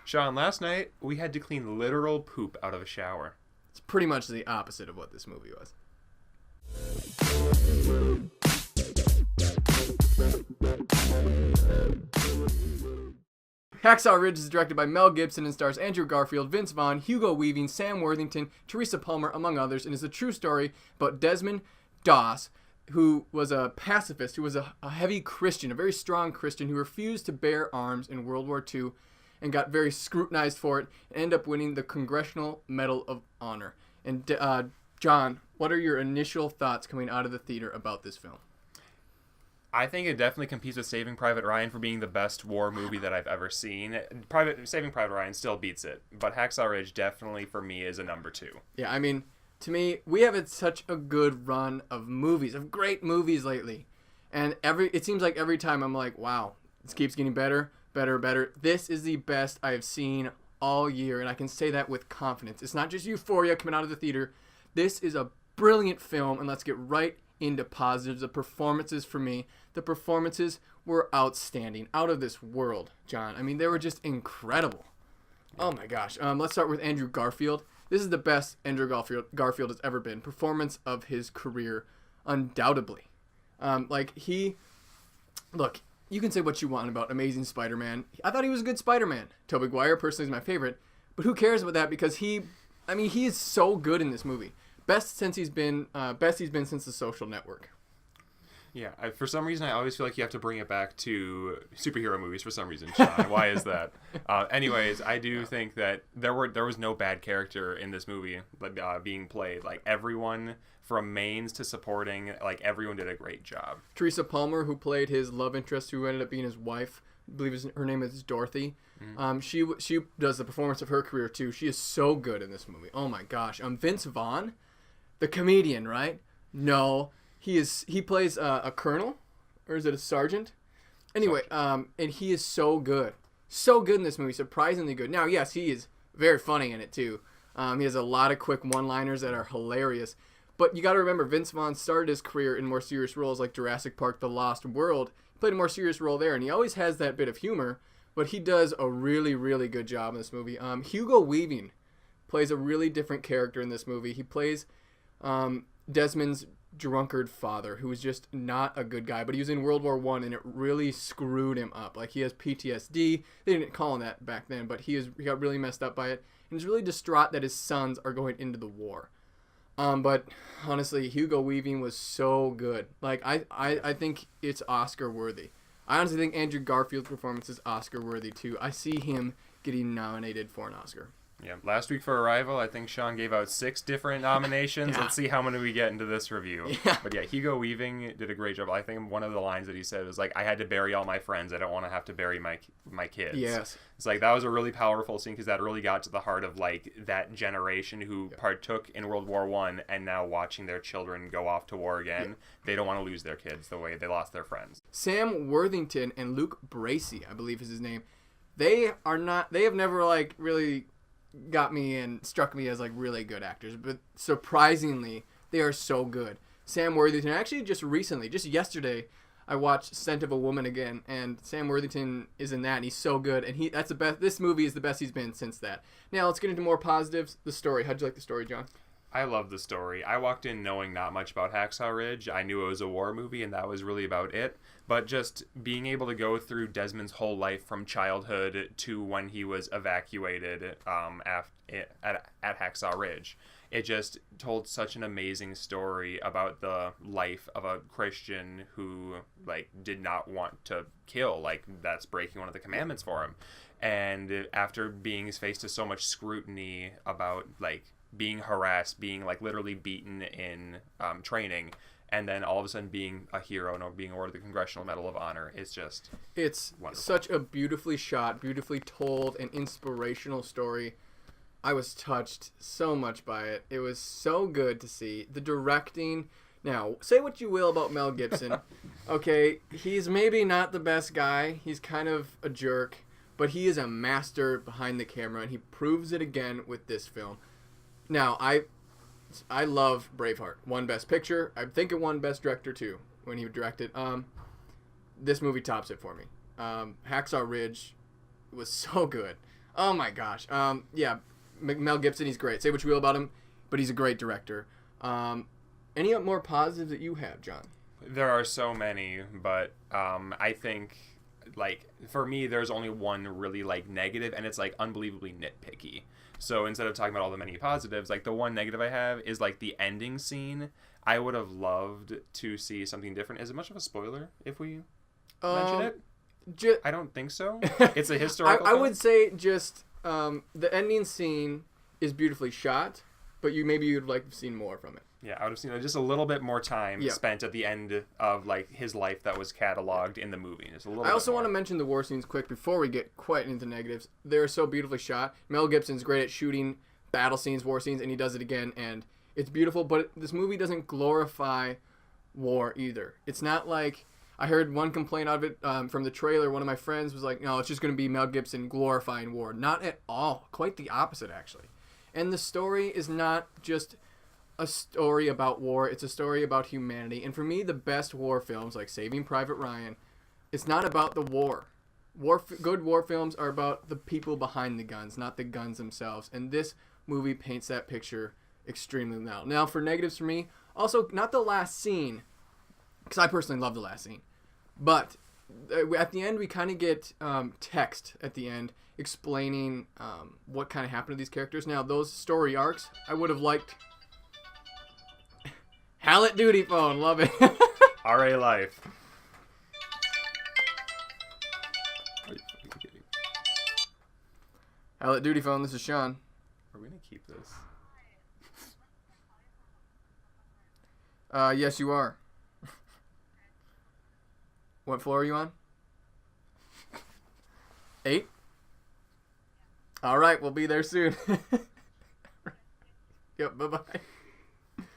Sean, last night we had to clean literal poop out of a shower. It's pretty much the opposite of what this movie was. Hacksaw Ridge is directed by Mel Gibson and stars Andrew Garfield, Vince Vaughn, Hugo Weaving, Sam Worthington, Teresa Palmer, among others, and is a true story about Desmond Doss, who was a pacifist, who was a heavy Christian, a very strong Christian, who refused to bear arms in World War II and got very scrutinized for it, and ended up winning the Congressional Medal of Honor. And John, what are your initial thoughts coming out of the theater about this film? I think it definitely competes with Saving Private Ryan for being the best war movie that I've ever seen. Saving Private Ryan still beats it, but Hacksaw Ridge definitely for me is a number 2. Yeah, I mean, to me, we have had such a good run of movies, of great movies lately. And it seems like every time I'm like, wow, this keeps getting better, better, better. This is the best I have seen all year, and I can say that with confidence. It's not just Euphoria coming out of the theater. This is a brilliant film, and let's get right into positives. The performances for me, the performances were outstanding, out of this world, John. I mean, they were just incredible. Oh my gosh. Let's start with Andrew Garfield. This is the best Andrew Garfield has ever been. Performance of his career, undoubtedly. Look, you can say what you want about Amazing Spider-Man. I thought he was a good Spider-Man. Tobey Maguire personally is my favorite, but who cares about that? Because he is so good in this movie. Best he's been since The Social Network. Yeah, for some reason I always feel like you have to bring it back to superhero movies for some reason, Sean. Why is that? Anyways, I do think that there was no bad character in this movie being played. Like, everyone from mains to supporting, like, everyone did a great job. Teresa Palmer, who played his love interest, who ended up being his wife, I believe her name is Dorothy. Mm-hmm. She does the performance of her career too. She is so good in this movie. Oh my gosh. Vince Vaughn, the comedian, right? No. He plays a colonel, or is it a sergeant? Anyway, and he is so good in this movie, surprisingly good. Now, yes, he is very funny in it too. He has a lot of quick one-liners that are hilarious. But you got to remember, Vince Vaughn started his career in more serious roles like Jurassic Park: The Lost World. He played a more serious role there, and he always has that bit of humor. But he does a really, really good job in this movie. Hugo Weaving plays a really different character in this movie. He plays Desmond's drunkard father, who was just not a good guy, but he was in World War I, and it really screwed him up. Like, he has PTSD. They didn't call him that back then, but he got really messed up by it, and he's really distraught that his sons are going into the war. But honestly, Hugo Weaving was so good. Like, I think it's Oscar worthy. I honestly think Andrew Garfield's performance is Oscar worthy too. I see him getting nominated for an Oscar. Yeah, last week for Arrival, I think Sean gave out 6 different nominations. Yeah. Let's see how many we get into this review. Yeah. But yeah, Hugo Weaving did a great job. I think one of the lines that he said was like, I had to bury all my friends. I don't want to have to bury my kids. Yes. It's like, that was a really powerful scene because that really got to the heart of like that generation who partook in World War I and now watching their children go off to war again. Yeah. They don't want to lose their kids the way they lost their friends. Sam Worthington and Luke Bracey, I believe is his name. They have never like really got me and struck me as like really good actors, but surprisingly they are so good. Sam Worthington, actually just yesterday I watched Scent of a Woman again, and Sam Worthington is in that, and he's so good, and that's the best. This movie is the best he's been since that. Now let's get into more positives. The story. How'd you like the story, John? I love the story. I walked in knowing not much about Hacksaw Ridge. I knew it was a war movie, and that was really about it. But just being able to go through Desmond's whole life from childhood to when he was evacuated at Hacksaw Ridge, it just told such an amazing story about the life of a Christian who like did not want to kill. Like, that's breaking one of the commandments for him. And after being faced to so much scrutiny about like being harassed, being like literally beaten in training, and then all of a sudden being a hero and being awarded the Congressional Medal of Honor, it's wonderful. Such a beautifully shot, beautifully told, and inspirational story. I was touched so much by it. It was so good to see. The directing. Now, say what you will about Mel Gibson. Okay, he's maybe not the best guy. He's kind of a jerk, but he is a master behind the camera, and he proves it again with this film. Now, I love Braveheart. Won Best Picture. I think it won Best Director too when he directed. This movie tops it for me. Hacksaw Ridge was so good. Oh my gosh. Yeah, Mel Gibson, he's great. Say what you will about him, but he's a great director. Any more positives that you have, John? There are so many, but I think, like, for me, there's only one really, like, negative, and it's, like, unbelievably nitpicky. So instead of talking about all the many positives, like, the one negative I have is, like, the ending scene. I would have loved to see something different. Is it much of a spoiler if we mention it? I don't think so. It's a historical I would say just the ending scene is beautifully shot, but you'd like to have seen more from it. Yeah, I would have seen just a little bit more time spent at the end of, like, his life that was cataloged in the movie. Just a little. I also want to mention the war scenes quick before we get quite into negatives. They're so beautifully shot. Mel Gibson's great at shooting battle scenes, war scenes, and he does it again, and it's beautiful. But this movie doesn't glorify war either. It's not like I heard one complaint out of it from the trailer. One of my friends was like, "No, it's just going to be Mel Gibson glorifying war." Not at all. Quite the opposite, actually. And the story is not just a story about war. It's a story about humanity. And for me, the best war films, like Saving Private Ryan, it's not about the war. Good war films are about the people behind the guns, not the guns themselves. And this movie paints that picture extremely well. Now, for negatives for me, also, not the last scene, because I personally love the last scene. But at the end, we kind of get text at the end explaining what kind of happened to these characters. Now, those story arcs, I would have liked... Hallet Duty Phone, love it. RA Life. Hallet Duty Phone, this is Sean. Are we going to keep this? Yes, you are. What floor are you on? 8? All right, we'll be there soon. Yep, bye-bye.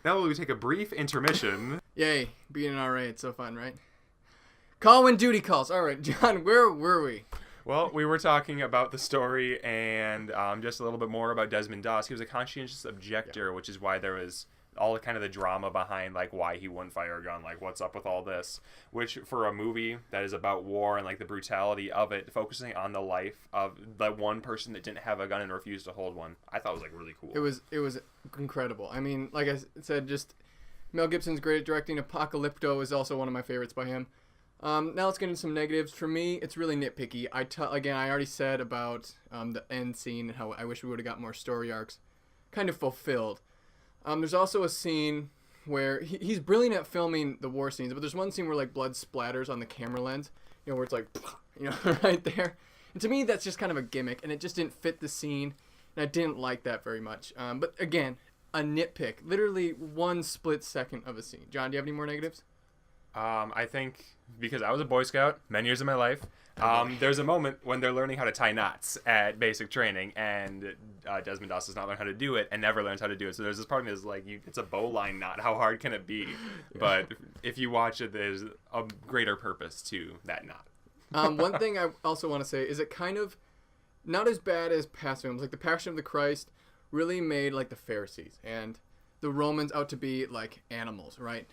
Now we take a brief intermission. Yay, being an RA, it's so fun, right? Call when duty calls. All right, John, where were we? Well, we were talking about the story and just a little bit more about Desmond Doss. He was a conscientious objector, which is why there was all kind of the drama behind, like, why he wouldn't fire a gun, like, what's up with all this, which for a movie that is about war and, like, the brutality of it, focusing on the life of the one person that didn't have a gun and refused to hold one, I thought was, like, really cool. It was incredible. I mean, like I said, just Mel Gibson's great at directing. Apocalypto is also one of my favorites by him. Now let's get into some negatives. For me, it's really nitpicky. Again, I already said about the end scene, how I wish we would have got more story arcs kind of fulfilled. There's also a scene where he's brilliant at filming the war scenes, but there's one scene where, like, blood splatters on the camera lens, you know, where it's like, you know, right there. And to me, that's just kind of a gimmick, and it just didn't fit the scene, and I didn't like that very much. But again, a nitpick, literally one split second of a scene. John, do you have any more negatives? I think because I was a Boy Scout many years of my life, there's a moment when they're learning how to tie knots at basic training, and Desmond Doss does not learn how to do it and never learns how to do it. So there's this part of me that's like, it's a bowline knot. How hard can it be? But if you watch it, there's a greater purpose to that knot. One thing I also want to say is it kind of not as bad as past films. Like, The Passion of the Christ really made, like, the Pharisees and the Romans out to be, like, animals, right?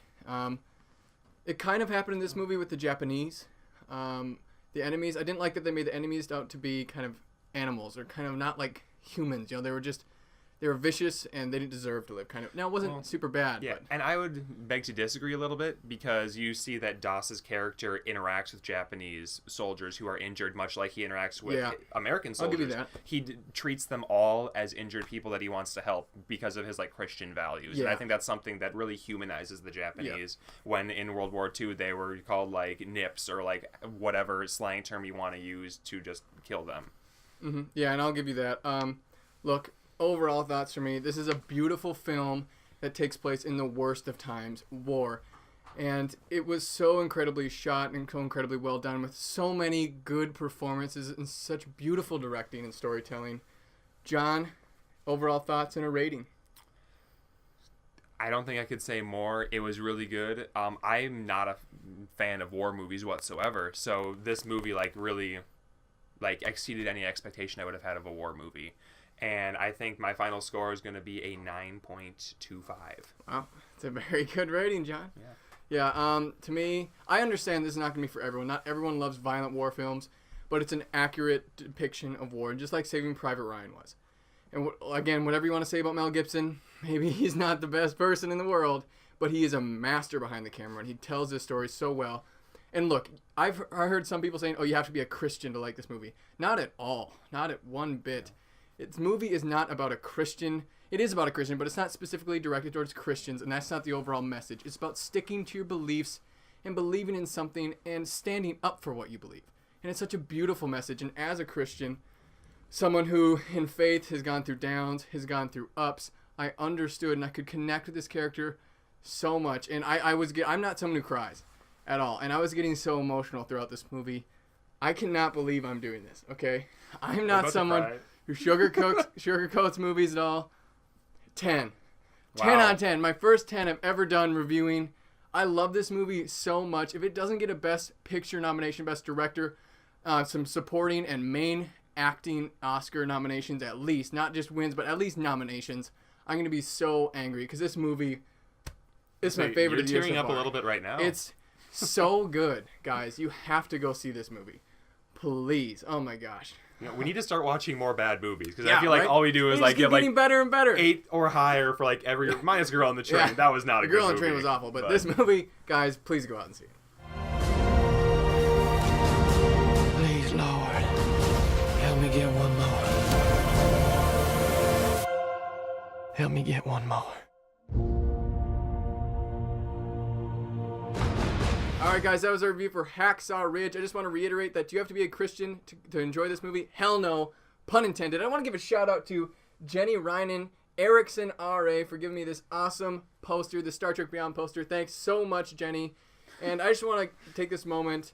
It kind of happened in this movie with the Japanese. The enemies, I didn't like that they made the enemies out to be kind of animals, or kind of not like humans. You know, they were vicious and they didn't deserve to live. Kind of. Now, it wasn't super bad. Yeah, but. And I would beg to disagree a little bit, because you see that Doss's character interacts with Japanese soldiers who are injured, much like he interacts with American soldiers. I'll give you that. He treats them all as injured people that he wants to help because of his, like, Christian values. Yeah. And I think that's something that really humanizes the Japanese. When in World War II they were called, like, nips, or, like, whatever slang term you want to use to just kill them. Mm-hmm. Yeah, and I'll give you that. Look. Overall thoughts for me, this is a beautiful film that takes place in the worst of times, war. And it was so incredibly shot and so incredibly well done, with so many good performances and such beautiful directing and storytelling. John, overall thoughts and a rating? I don't think I could say more. It was really good. I'm not a fan of war movies whatsoever, so this movie, like, really, like, exceeded any expectation I would have had of a war movie. And I think my final score is going to be a 9.25. Wow, it's a very good rating, John. Yeah. To me, I understand this is not going to be for everyone. Not everyone loves violent war films, but it's an accurate depiction of war, just like Saving Private Ryan was. And again, whatever you want to say about Mel Gibson, maybe he's not the best person in the world, but he is a master behind the camera, and he tells this story so well. And look, I heard some people saying, oh, you have to be a Christian to like this movie. Not at all. Not at one bit. This movie is not about a Christian. It is about a Christian, but it's not specifically directed towards Christians, and that's not the overall message. It's about sticking to your beliefs and believing in something and standing up for what you believe. And it's such a beautiful message. And as a Christian, someone who in faith has gone through downs, has gone through ups, I understood and I could connect with this character so much. And I'm not someone who cries at all. And I was getting so emotional throughout this movie. I cannot believe I'm doing this, okay? I'm not someone who sugarcoats movies at all. 10. Wow. 10 on 10. My first 10 I've ever done reviewing. I love this movie so much. If it doesn't get a Best Picture nomination, Best Director, some supporting and main acting Oscar nominations at least, not just wins, but at least nominations, I'm going to be so angry because this movie is my favorite of the year so far. You're tearing up a little bit right now. It's so good, guys. You have to go see this movie. Please. Oh my gosh. We need to start watching more bad movies because I feel like all we do is like get like better and better, 8 or higher for like every minus Girl on the Train. Yeah. That was not a good movie. Girl on the Train was awful, but this movie, guys, please go out and see it. Please, Lord, help me get one more. Help me get one more. Alright guys, that was our review for Hacksaw Ridge. I just want to reiterate that you have to be a Christian to enjoy this movie. Hell no. Pun intended. I want to give a shout out to Jenny Reinen, Erickson RA for giving me this awesome poster, the Star Trek Beyond poster. Thanks so much, Jenny. And I just want to take this moment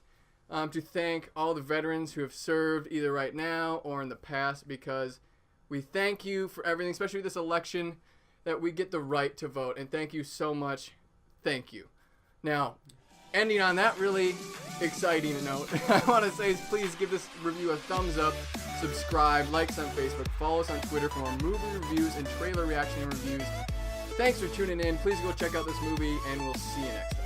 to thank all the veterans who have served either right now or in the past, because we thank you for everything, especially this election, that we get the right to vote. And thank you so much. Thank you. Now, ending on that really exciting note, I want to say is please give this review a thumbs up, subscribe, like us on Facebook, follow us on Twitter for more movie reviews and trailer reaction reviews. Thanks for tuning in. Please go check out this movie, and we'll see you next time.